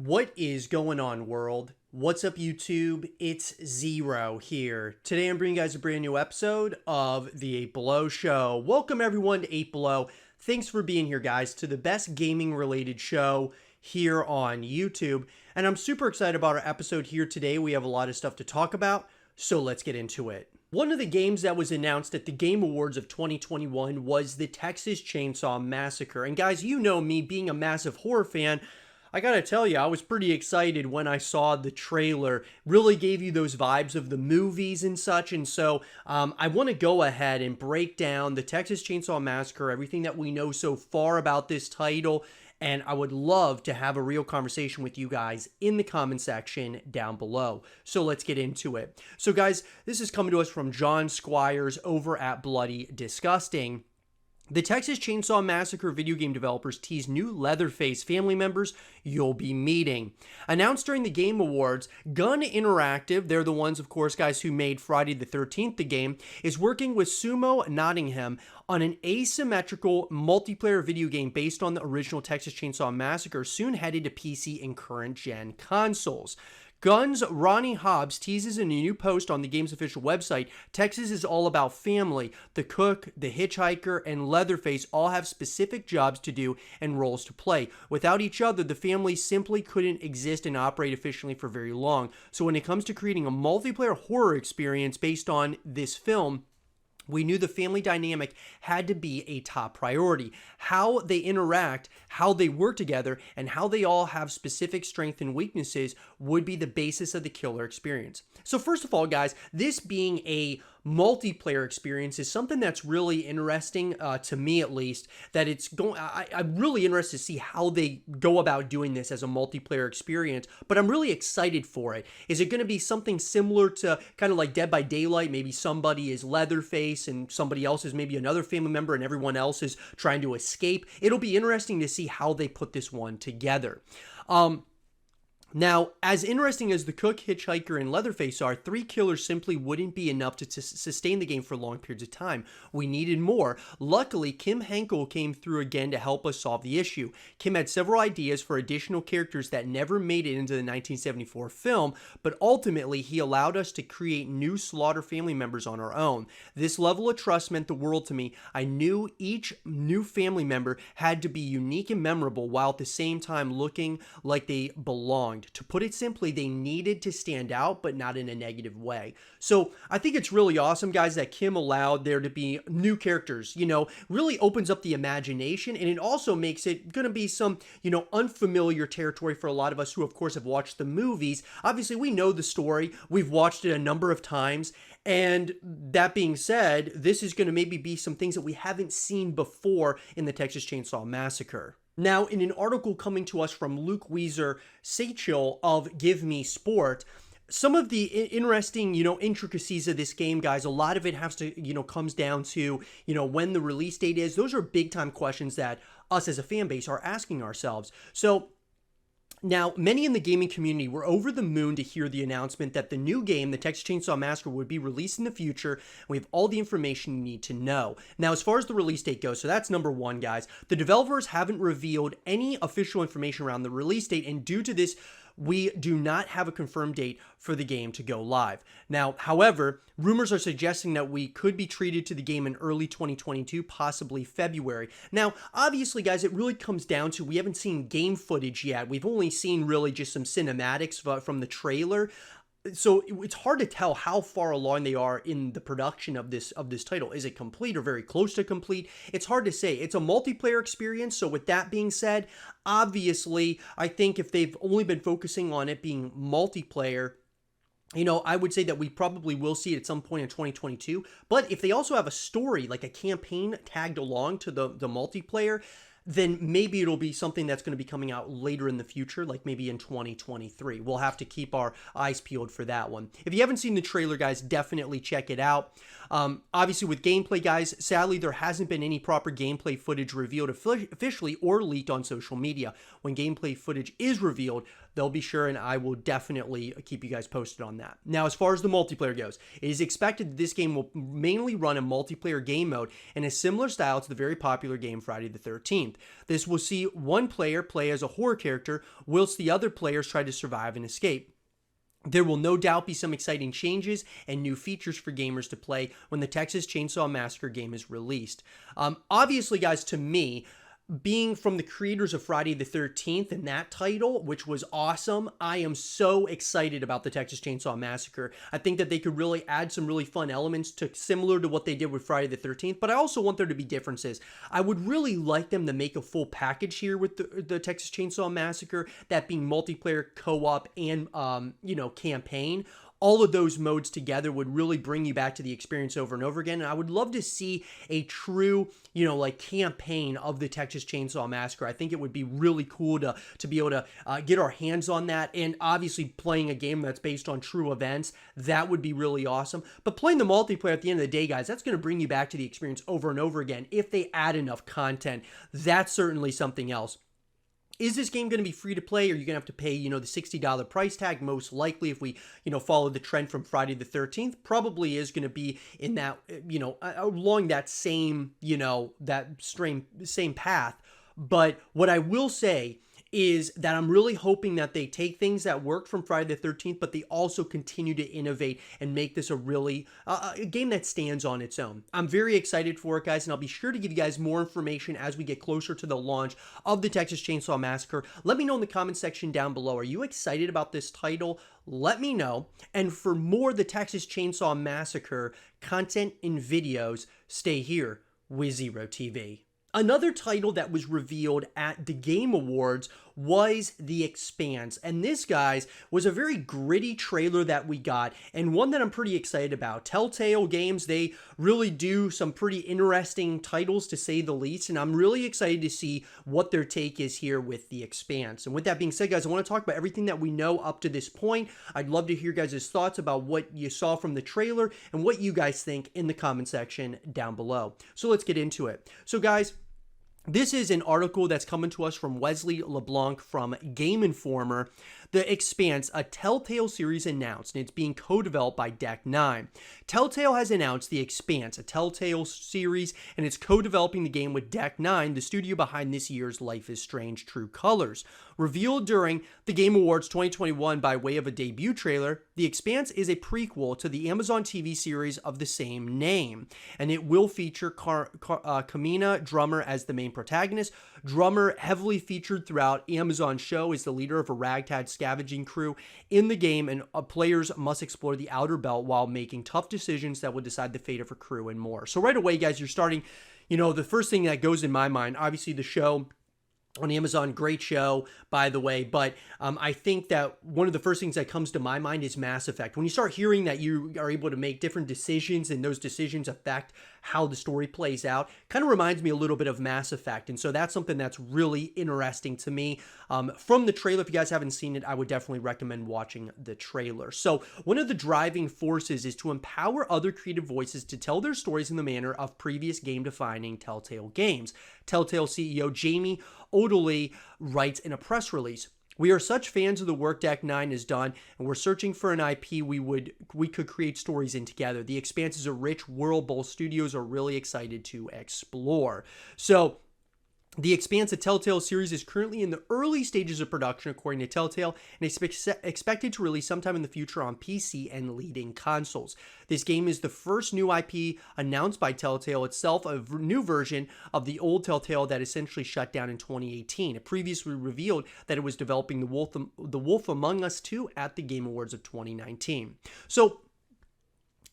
What is going on, world? What's up, YouTube? It's Zero here. Today I'm bringing you guys a brand new episode of the 8 Below Show. Welcome everyone to 8 Below. Thanks for being here, guys, to the best gaming related show here on YouTube. And I'm super excited about our episode here today. We have a lot of stuff to talk about, so let's get into it. One of the games that was announced at the Game Awards of 2021 was the Texas Chainsaw Massacre. And guys, you know me being a massive horror fan. I gotta tell you, I was pretty excited when I saw the trailer. Really gave you those vibes of the movies and such. And so I want to go ahead and break down the Texas Chainsaw Massacre, everything that we know so far about this title. And I would love to have a real conversation with you guys in the comment section down below. So let's get into it. So guys, this is coming to us from John Squires over at Bloody Disgusting. The Texas Chainsaw Massacre video game developers tease new Leatherface family members you'll be meeting. Announced during the Game Awards, Gun Interactive, they're the ones, of course, guys, who made Friday the 13th the game, is working with Sumo Nottingham on an asymmetrical multiplayer video game based on the original Texas Chainsaw Massacre, soon headed to PC and current-gen consoles. Gun's Ronnie Hobbs teases in a new post on the game's official website, Texas is all about family. The cook, the hitchhiker, and Leatherface all have specific jobs to do and roles to play. Without each other, the family simply couldn't exist and operate efficiently for very long. So when it comes to creating a multiplayer horror experience based on this film, we knew the family dynamic had to be a top priority. How they interact, how they work together, and how they all have specific strengths and weaknesses would be the basis of the killer experience. So first of all, guys, this being a multiplayer experience is something that's really interesting to me, at least, that it's going. I'm really interested to see how they go about doing this as a multiplayer experience, but I'm really excited for it. Is it going to be something similar to kind of like Dead by Daylight? Maybe somebody is Leatherface and somebody else is maybe another family member and everyone else is trying to escape. It'll be interesting to see how they put this one together. Now, as interesting as the cook, hitchhiker, and Leatherface are, 3 killers simply wouldn't be enough to sustain the game for long periods of time. We needed more. Luckily, Kim Henkel came through again to help us solve the issue. Kim had several ideas for additional characters that never made it into the 1974 film, but ultimately he allowed us to create new Slaughter family members on our own. This level of trust meant the world to me. I knew each new family member had to be unique and memorable while at the same time looking like they belonged. To put it simply, they needed to stand out, but not in a negative way. So I think it's really awesome, guys, that Kim allowed there to be new characters, really opens up the imagination, and it also makes it going to be some, unfamiliar territory for a lot of us who, of course, have watched the movies. Obviously, we know the story. We've watched it a number of times. And that being said, this is going to maybe be some things that we haven't seen before in the Texas Chainsaw Massacre. Now, in an article coming to us from Luke Weiser Sachel of Give Me Sport, some of the interesting, intricacies of this game, guys, a lot of it has to, comes down to, when the release date is. Those are big time questions that us as a fan base are asking ourselves. So now, many in the gaming community were over the moon to hear the announcement that the new game, the Texas Chainsaw Massacre, would be released in the future. We have all the information you need to know. Now, as far as the release date goes, so that's number one, guys. The developers haven't revealed any official information around the release date, and due to this, we do not have a confirmed date for the game to go live. Now, however, rumors are suggesting that we could be treated to the game in early 2022, possibly February. Now, obviously, guys, it really comes down to we haven't seen game footage yet. We've only seen really just some cinematics from the trailer. So it's hard to tell how far along they are in the production of this title. Is it complete or very close to complete? It's hard to say. It's a multiplayer experience. So with that being said, obviously, I think if they've only been focusing on it being multiplayer, I would say that we probably will see it at some point in 2022. But if they also have a story, like a campaign tagged along to the multiplayer, then maybe it'll be something that's going to be coming out later in the future, like maybe in 2023. We'll have to keep our eyes peeled for that one. If you haven't seen the trailer, guys, definitely check it out. Obviously, with gameplay, guys, sadly, there hasn't been any proper gameplay footage revealed officially or leaked on social media. When gameplay footage is revealed, they'll be sure, and I will definitely keep you guys posted on that. Now, as far as the multiplayer goes, it is expected that this game will mainly run a multiplayer game mode in a similar style to the very popular game Friday the 13th. 13th. This will see one player play as a horror character, whilst the other players try to survive and escape. There will no doubt be some exciting changes and new features for gamers to play when the Texas Chainsaw Massacre game is released. Obviously, guys, to me, being from the creators of Friday the 13th and that title, which was awesome, I am so excited about the Texas Chainsaw Massacre. I think that they could really add some really fun elements to similar to what they did with Friday the 13th, but I also want there to be differences. I would really like them to make a full package here with the Texas Chainsaw Massacre, that being multiplayer, co-op, and, campaign. All of those modes together would really bring you back to the experience over and over again. And I would love to see a true, campaign of the Texas Chainsaw Massacre. I think it would be really cool to be able to get our hands on that. And obviously playing a game that's based on true events, that would be really awesome. But playing the multiplayer at the end of the day, guys, that's going to bring you back to the experience over and over again. If they add enough content, that's certainly something else. Is this game going to be free to play? Or are you going to have to pay, the $60 price tag? Most likely, if we, follow the trend from Friday the 13th, probably is going to be in that, along that same, that same path. But what I will say is that I'm really hoping that they take things that worked from Friday the 13th, but they also continue to innovate and make this a really, a game that stands on its own. I'm very excited for it, guys, and I'll be sure to give you guys more information as we get closer to the launch of the Texas Chainsaw Massacre. Let me know in the comment section down below. Are you excited about this title? Let me know. And for more of the Texas Chainsaw Massacre content and videos, stay here with Zero TV. Another title that was revealed at the Game Awards was The Expanse. And this, guys, was a very gritty trailer that we got, and one that I'm pretty excited about. Telltale Games, they really do some pretty interesting titles, to say the least, and I'm really excited to see what their take is here with The Expanse. And with that being said, guys, I want to talk about everything that we know up to this point. I'd love to hear guys' thoughts about what you saw from the trailer and what you guys think in the comment section down below. So let's get into it. So, guys, this is an article that's coming to us from Wesley LeBlanc from Game Informer. The Expanse, a Telltale series, announced, and it's being co-developed by Deck 9. Telltale has announced The Expanse, a Telltale series, and it's co-developing the game with Deck 9, the studio behind this year's Life is Strange True Colors. Revealed during the Game Awards 2021 by way of a debut trailer, The Expanse is a prequel to the Amazon TV series of the same name, and it will feature Kamina Drummer as the main protagonist. Drummer, heavily featured throughout Amazon's show, is the leader of a ragtag scavenging crew in the game, and players must explore the outer belt while making tough decisions that will decide the fate of her crew and more. So right away, guys, you're starting, the first thing that goes in my mind, obviously the show on Amazon, great show, by the way, but I think that one of the first things that comes to my mind is Mass Effect. When you start hearing that you are able to make different decisions and those decisions affect how the story plays out, kind of reminds me a little bit of Mass Effect, and so that's something that's really interesting to me. From the trailer, if you guys haven't seen it, I would definitely recommend watching the trailer. So one of the driving forces is to empower other creative voices to tell their stories in the manner of previous game-defining Telltale games. Telltale CEO Jamie Odely writes in a press release, "We are such fans of the work Deck 9 has done, and we're searching for an IP we could create stories in together. The Expanse is a rich world both studios are really excited to explore." So The Expanse, a Telltale series, is currently in the early stages of production, according to Telltale, and is expected to release sometime in the future on PC and leading consoles. This game is the first new IP announced by Telltale itself, a new version of the old Telltale that essentially shut down in 2018. It previously revealed that it was developing The Wolf Among Us 2 at the Game Awards of 2019. So,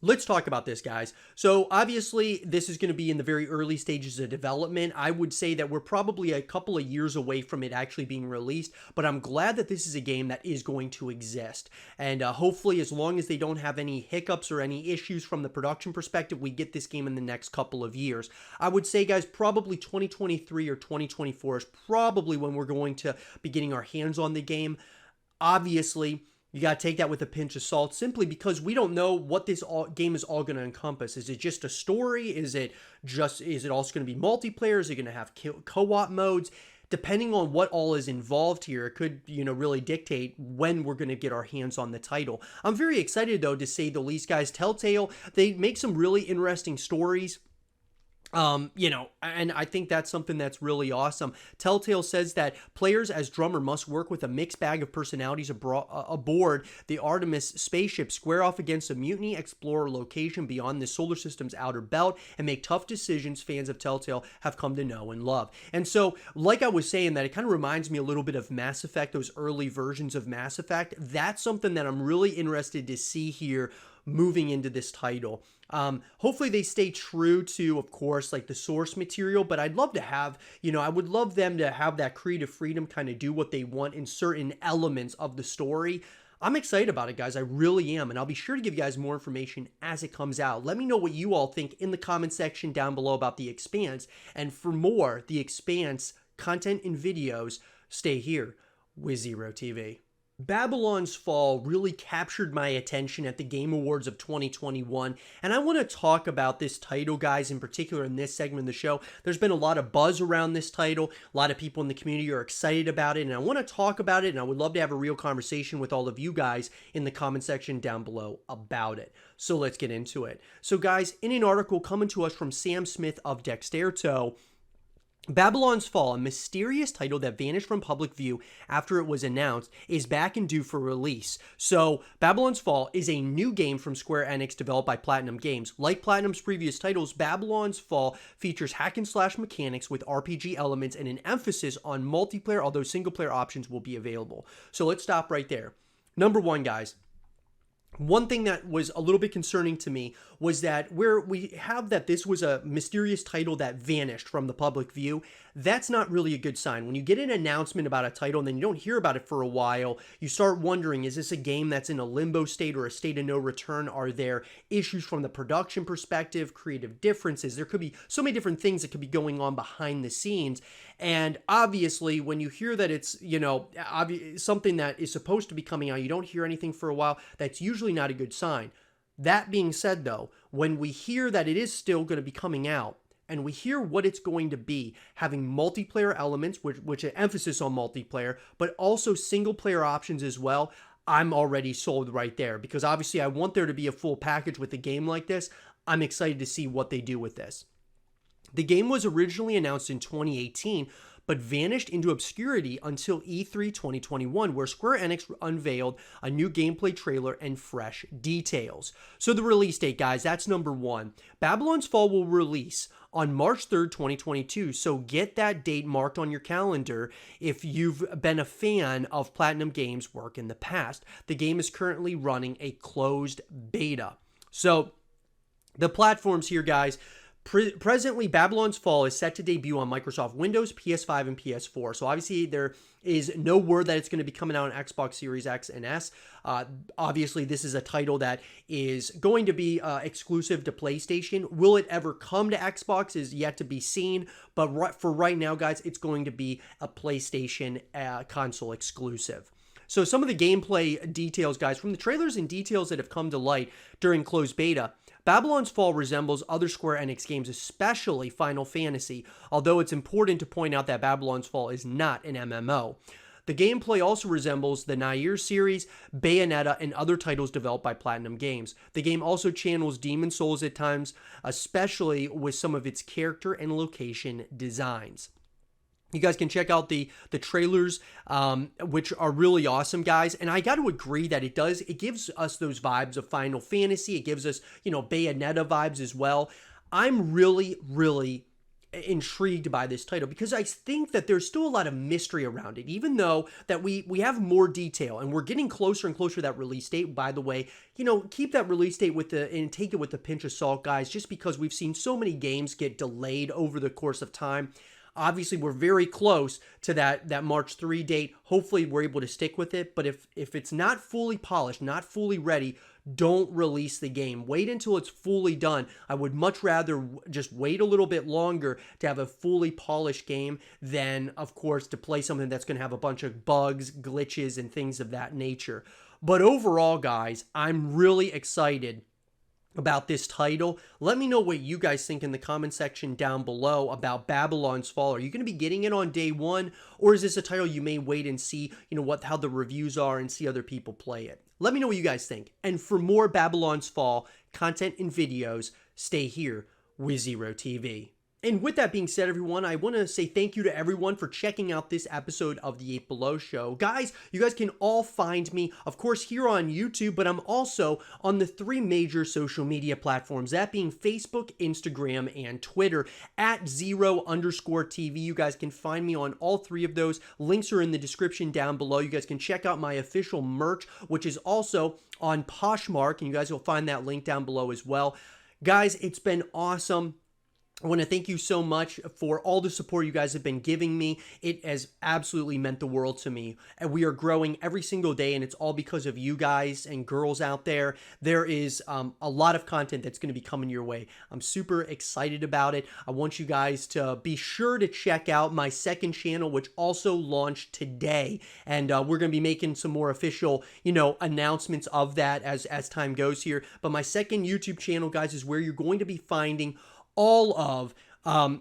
let's talk about this, guys. So obviously, this is going to be in the very early stages of development. I would say that we're probably a couple of years away from it actually being released, but I'm glad that this is a game that is going to exist. And hopefully, as long as they don't have any hiccups or any issues from the production perspective, we get this game in the next couple of years. I would say, guys, probably 2023 or 2024 is probably when we're going to be getting our hands on the game. Obviously, you got to take that with a pinch of salt, simply because we don't know what this game is all going to encompass. Is it just a story? Is it also going to be multiplayer? Is it going to have co-op modes? Depending on what all is involved here, it could, really dictate when we're going to get our hands on the title. I'm very excited, though, to say the least, guys. Telltale, they make some really interesting stories. And I think that's something that's really awesome. Telltale says that players as drummer must work with a mixed bag of personalities aboard the Artemis spaceship, square off against a mutiny, explore a location beyond the solar system's outer belt, and make tough decisions fans of Telltale have come to know and love. And so, like I was saying, that it kind of reminds me a little bit of Mass Effect, those early versions of Mass Effect. That's something that I'm really interested to see here moving into this title. Hopefully they stay true to, of course, like the source material, but I'd love to have, I would love them to have that creative freedom, kind of do what they want in certain elements of the story. I'm excited about it, guys. I really am. And I'll be sure to give you guys more information as it comes out. Let me know what you all think in the comment section down below about The Expanse. And for more The Expanse content and videos, stay here with Zero TV. Babylon's Fall really captured my attention at the Game Awards of 2021, and I want to talk about this title, guys, in particular in this segment of the show. There's been a lot of buzz around this title. A lot of people in the community are excited about it, and I want to talk about it, and I would love to have a real conversation with all of you guys in the comment section down below about it. So let's get into it. So guys, in an article coming to us from Sam Smith of Dexterto, Babylon's Fall, a mysterious title that vanished from public view after it was announced, is back and due for release. So, Babylon's Fall is a new game from Square Enix developed by Platinum Games. Like Platinum's previous titles, Babylon's Fall features hack-and-slash mechanics with RPG elements and an emphasis on multiplayer, although single-player options will be available. So let's stop right there. Number one, guys. One thing that was a little bit concerning to me was that where we have that this was a mysterious title that vanished from the public view, that's not really a good sign. When you get an announcement about a title and then you don't hear about it for a while, you start wondering, is this a game that's in a limbo state or a state of no return? Are there issues from the production perspective, creative differences? There could be so many different things that could be going on behind the scenes. And obviously, when you hear that it's, something that is supposed to be coming out, you don't hear anything for a while, that's usually not a good sign. That being said, though, when we hear that it is still going to be coming out, and we hear what it's going to be, having multiplayer elements, which an emphasis on multiplayer, but also single-player options as well, I'm already sold right there. Because obviously, I want there to be a full package with a game like this. I'm excited to see what they do with this. The game was originally announced in 2018, but vanished into obscurity until E3 2021, where Square Enix unveiled a new gameplay trailer and fresh details. So the release date, guys, that's number one. Babylon's Fall will release on March 3rd, 2022, so get that date marked on your calendar if you've been a fan of Platinum Games' work in the past. The game is currently running a closed beta. So the platforms here, guys. Presently, Babylon's Fall is set to debut on Microsoft Windows, PS5, and PS4. So obviously, there is no word that it's going to be coming out on Xbox Series X and S. Obviously, this is a title that is going to be exclusive to PlayStation. Will it ever come to Xbox is yet to be seen. But for right now, guys, it's going to be a PlayStation console exclusive. So some of the gameplay details, guys, from the trailers and details that have come to light during closed beta, Babylon's Fall resembles other Square Enix games, especially Final Fantasy, although it's important to point out that Babylon's Fall is not an MMO. The gameplay also resembles the Nier series, Bayonetta, and other titles developed by Platinum Games. The game also channels Demon's Souls at times, especially with some of its character and location designs. You guys can check out the trailers, which are really awesome, guys. And I got to agree that it gives us those vibes of Final Fantasy. It gives us, Bayonetta vibes as well. I'm really, really intrigued by this title because I think that there's still a lot of mystery around it, even though that we have more detail and we're getting closer and closer to that release date. By the way, keep that release date and take it with a pinch of salt, guys, just because we've seen so many games get delayed over the course of time. Obviously, we're very close to that March 3 date. Hopefully, we're able to stick with it. But if it's not fully polished, not fully ready, don't release the game. Wait until it's fully done. I would much rather just wait a little bit longer to have a fully polished game than, of course, to play something that's going to have a bunch of bugs, glitches, and things of that nature. But overall, guys, I'm really excited about this title. Let me know what you guys think in the comment section down below about Babylon's Fall. Are you going to be getting it on day one, or is this a title you may wait and see, how the reviews are and see other people play it? Let me know what you guys think. And for more Babylon's Fall content and videos, stay here with Zero TV. And with that being said, everyone, I want to say thank you to everyone for checking out this episode of the 8 Below Show. Guys, you guys can all find me, of course, here on YouTube, but I'm also on the 3 major social media platforms, that being Facebook, Instagram, and Twitter, at 0_TV. You guys can find me on all 3 of those. Links are in the description down below. You guys can check out my official merch, which is also on Poshmark, and you guys will find that link down below as well. Guys, it's been awesome. I want to thank you so much for all the support you guys have been giving me. It has absolutely meant the world to me. And we are growing every single day, and it's all because of you guys and girls out there. There is a lot of content that's going to be coming your way. I'm super excited about it. I want you guys to be sure to check out my second channel, which also launched today. And we're going to be making some more official, announcements of that as time goes here. But my second YouTube channel, guys, is where you're going to be finding all of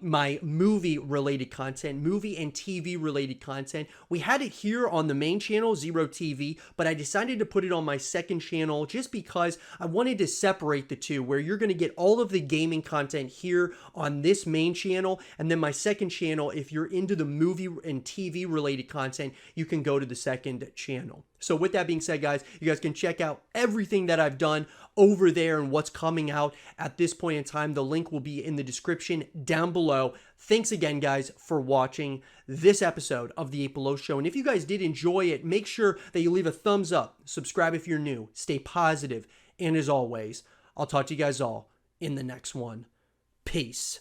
my movie-related content, movie and TV-related content. We had it here on the main channel, 0TV, but I decided to put it on my second channel just because I wanted to separate the two, where you're going to get all of the gaming content here on this main channel, and then my second channel, if you're into the movie and TV-related content, you can go to the second channel. So with that being said, guys, you guys can check out everything that I've done over there and what's coming out at this point in time. The link will be in the description down below. Thanks again, guys, for watching this episode of the 8 Below Show. And if you guys did enjoy it, make sure that you leave a thumbs up, subscribe if you're new, stay positive, and as always, I'll talk to you guys all in the next one. Peace.